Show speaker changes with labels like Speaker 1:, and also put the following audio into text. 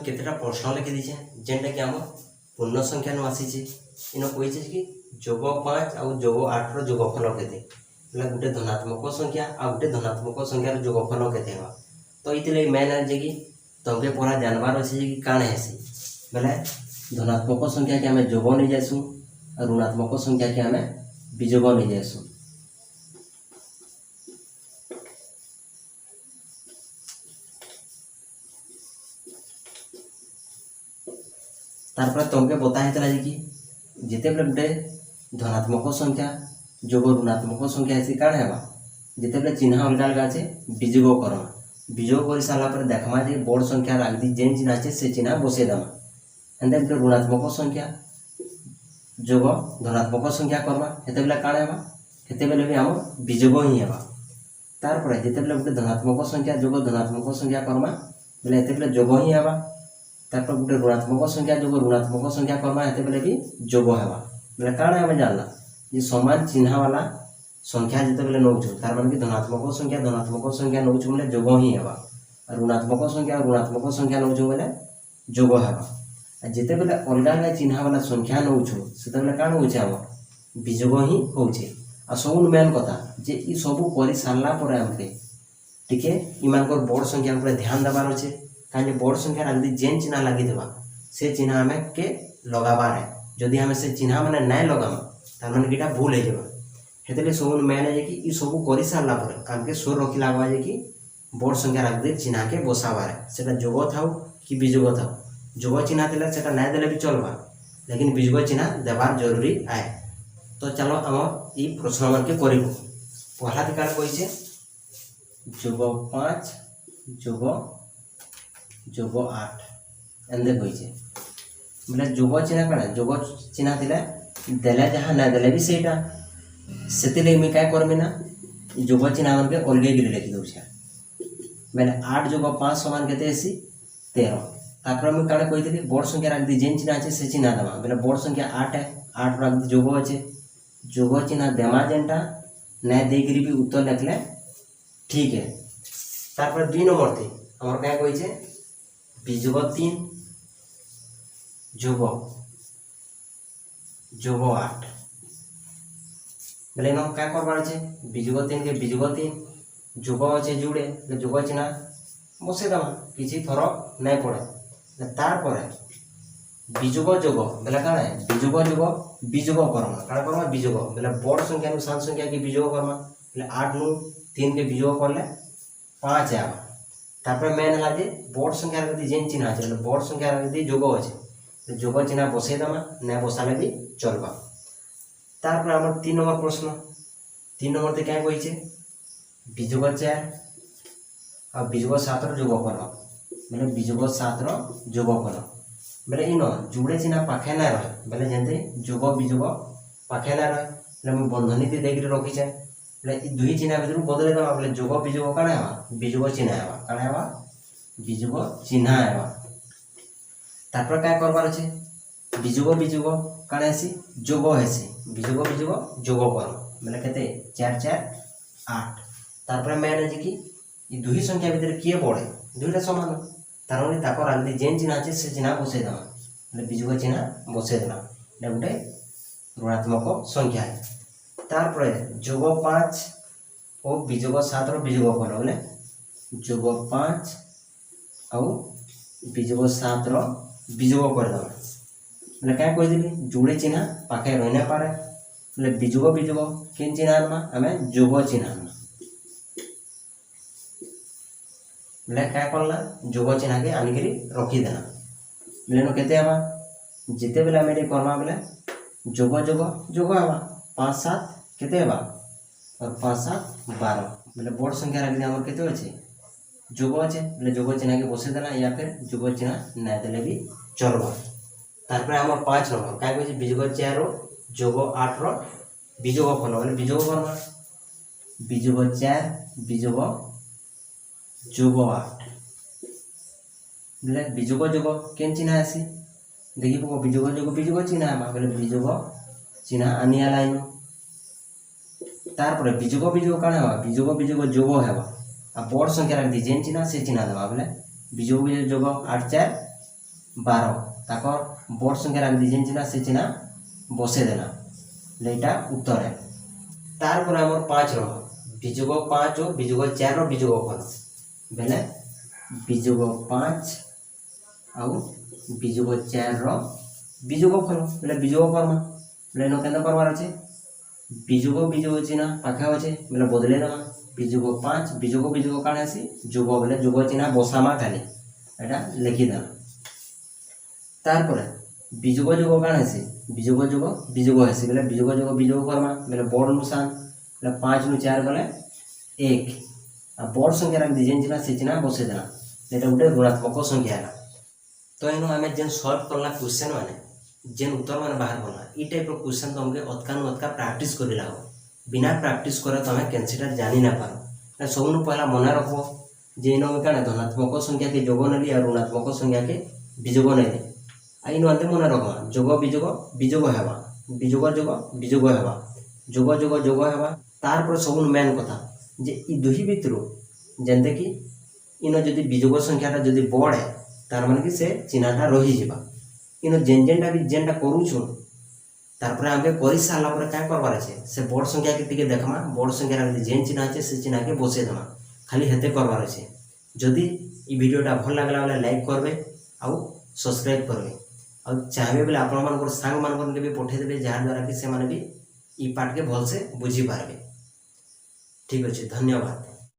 Speaker 1: केतेटा प्रश्न लिखि दीछे जेनटा कि आम पूर्ण संख्या नु आसीचे इन कही कि जोग 5 आउ जोग 8 रो जोगफल केते मतलब गोटे धनात्मक संख्या आ गोटे धनात्मक संख्यार जोगफल केते हेबा। तो इतिले मेन है जे कि तमके पूरा जानबार अछि कि काण हेसी बेले धनात्मक संख्या के हमें जोग नहीं जासु और ऋणात्मक संख्या के हमें विजोग नहीं जासु। तारपर तमके बता हेतला जे कि जिते बेले गोटे धनात्मक संख्या जोग ऋणात्मक संख्या हेसी काण हेबा जिते बेले चिन्ह अलग अलग আছে विजोग करमा विजोग कर सारा पर देखमा जे बड़ संख्या आगदी जेन चिन्ह আছে से चिन्ह बसे दमा एंड देन ऋणात्मक संख्या जोग धनात्मक संख्या करमा हेते बेले काण हेबा हेते बेले भी हम विजोग ही हेबा। तारपर जिते बेले गोटे धनात्मक संख्या जोग धनात्मक संख्या करमा बेले हेते बेले जोग ही हेबा। तारपर गोटे ऋणात्मक संख्या जोग ऋणात्मक संख्या करमा हेते बेले भी जोग हेबा बेले काण हमें जानला जे समान चिन्ह वाला संख्या जिते बेले नौछु तार माने कि धनात्मक संख्या नौछु बेले जोग ही हेबा और ऋणात्मक संख्या नौछु बेले जोग हेबा। जिते बेले अलग अलग चिन्ह वाला संख्या नौछु सेते बेले काण होचे हम विजोग ही होचे। आ सब मेन कथा जे ई सब करि सारला पर हमके टिके इमानकर बड़ संख्या पर ध्यान देबार अछि काहे बड़ संख्या आगदी जेन चिन्ह लागि देबा से चिन्ह हमें के लगाबार है जदि हमें से चिन्ह माने नहीं लगाम तार माने किटा भूल हो जाबा हेतले सब मेन है कि ई सब करि सारला पर हमके सोर रखि लागबा जे कि बड़ संख्या आगदी चिन्ह के बसाबार है सेटा जोग थाउ कि विजोग थाउ जोग चिन्ह देले सेटा नहीं देले भी चलबा लेकिन विजोग चिन्ह देबार जरूरी आए। तो चलो हम ई प्रश्न मन के करिबो पहला दिकार कहिसे जोग 5 जोग 8 एंदे कहिसे बोले जोग चिन्ह कण जोग चिन्ह दिले देले जहाँ ना देले भी सेटा सेतिले मी काय करमी ना जोग चिन्ह मन के अलगे गिरी लिखि दउछा मैंने 8 जोग 5 समान केते हेसी 13। तापर मैं काणे कहितली बड़ संख्या राखदी जेन चिन्ह আছে से चिन्ह दमा बोले बड़ संख्या 8 है 8 राखदी जोग আছে जोग चिन्ह देमा जेनटा नै देगिरी भी उत्तर लिखले ठीक है। तापर 2 नंबर थी हमर काय कहिছে विजोग 3 जोग 8 बोले हम क्या करबार আছে विजोग 3 के विजोग 3 जोग আছে जुड़े जोग चिन्ह बसे दमा किछि फरक नहीं पड़े। तारपर विजोग जोग बोले काण है विजोग जोग विजोग करमा काण करमा विजोग बोले बड़ संख्या नु सात संख्या के विजोग करमा बोले 8 नु 3 के विजोग करले 5 आवा। तापर मेन हला जे बड़ संख्या यदि जेन चिन्ह আছে बोले बड़ संख्या यदि जोग আছে जोग चिन्ह बसे दमा ना बसाले भी चलबा। तारपर हमर 3 नंबर प्रश्न 3 नंबर ते क्या कहिছে विजोग 4 और विजोग 7 रो जोग कर बोले विजोग 7 रो जोग कर बोले इन जुड़े चिन्ह पाखे ना रहे बोले जेंते जोग विजोग पाखे ना रहे बोले मैं बंधनी ते देख रखी छे बोले ई दुई चिन्ह भीतर बदले दमा बोले जोग विजोग काण हेबा विजोग चिन्ह हेबा काण हेबा विजोग चिन्ह हेबा। तापर काय करबार अछि विजोग विजोग काण हेसी जोग हेसी विजोग विजोग जोग कर बोले केते 4 4 8। तापर मेन है कि ई दुई संख्या भीतर किए पड़े दुईटा समान तार माने ताकर आगदी जेन चिन्ह আছে से चिन्ह बसे दमा बोले विजोग चिन्ह बसे देला ने गोटे ऋणात्मक संख्या है। तारपर जोग 5 और विजोग 7 रो विजोग कर बोले जोग 5 और विजोग 7 रो विजोग कर दमा बोले क्या कहि दिली जुड़े चिन्ह पाखे रहि ना पारे बोले विजोग विजोग केन चिन्ह आनमा हमें जोग चिन्ह आनमा बोले क्या करला जोग चिन्ह के आनिकरी रखी देना बोले न केते हवा जिते बेला मेरे करवा बोले जोग जोग जोग हवा 5 7 केते हवा और 5 7 12 बोले बड़ संख्या रखि हमर केते अछि जोग अछि बोले जोग चिन्ह के बसे देना या फिर जोग चिन्ह ना देले भी चलबा। तारपर हमर 5 नंबर काय कहै विजोग 4 रो जोग 8 रो विजोग करना बोले विजोग करना विजोग 4 विजोग जोग 8 बोले विजोग जोग केन चिन्ह आसी देखि पको विजोग जोग विजोग चिन्ह आमा बोले विजोग चिन्ह आनिया लाइन। तारपर विजोग विजोग काण हेबा विजोग विजोग जोग हेबा आ बड़ संख्या रखि जेन चिन्ह से चिन्ह देबा बोले विजोग विजोग जोग 8 4 12 ताकर बड़ संख्या राखी जेन चिन्ह से चिन्ह बसई देना लेटा उत्तर है। तार पर हमर 5 रो बिजुग 5 और बिजुग 4 रो बिजुग फल बेले बिजुग 5 आउ बिजुग 4 रो बिजुग फल बेले बिजुग कर्मा बेले नो केंदा करवार अछि बिजुग चिन्ह पाखा अच्छे बेले बदले देमा बिजुग 5 बिजुग काण आसी जुग बेले जुग चिन्ह बसामा खाली एटा लिखि देना। तार पर बिजुग जुग काण आसी बिजुग आसी बेले बिजुग करमा बेले बड़ नुसान बेले 5 नु 4 गले 1 आ बड़ संख्या राख जेन चिन्ह से चिन्ह बसई देना एटा गोटे ऋणात्मक संख्या है। तो इनु हमें जेन सॉल्व करला क्वेश्चन माने जेन उत्तर माने बाहर करला ई टाइप रो क्वेश्चन तुमके अतका प्रैक्टिस करिला हो बिना प्रैक्टिस करे तुम कैंसिटा जानि ना पारो। सबनु पहला मन रखो जे इनो काना धनात्मक संख्या के जोग नेली और ऋणात्मक संख्या के विजोग नेली आ इनो अंते मन रखो जोग विजोग हेबा विजोग जोग विजोग हेबा जोग जोग हेबा। तार पर सबनु मेन कथा जे ई दुही भितरु जेंते कि इनो जदि विजोग संख्याटा जदि बड़ है तार माने कि से चिन्हटा रही जिबा इनो जेनटा करूछु तार पर आगे कर सारा पर क्या करवार अच्छे से बड़ संख्या के टिके देखमा बड़ संख्या जेन चिन्ह अच्छे से चिन्ह के बसई देमा खाली हेते करवार अच्छे। जदि ई वीडियोटा भल लगला बेले लाइक करबे आउ सब्सक्राइब करबे आ चाहबे बेले आपण मानकर सांग मानकर भी पठे देबे जहाँ द्वारा कि से माने भी ई पाठ के भल से बुझी पारबे। ठीक अच्छे धन्यवाद।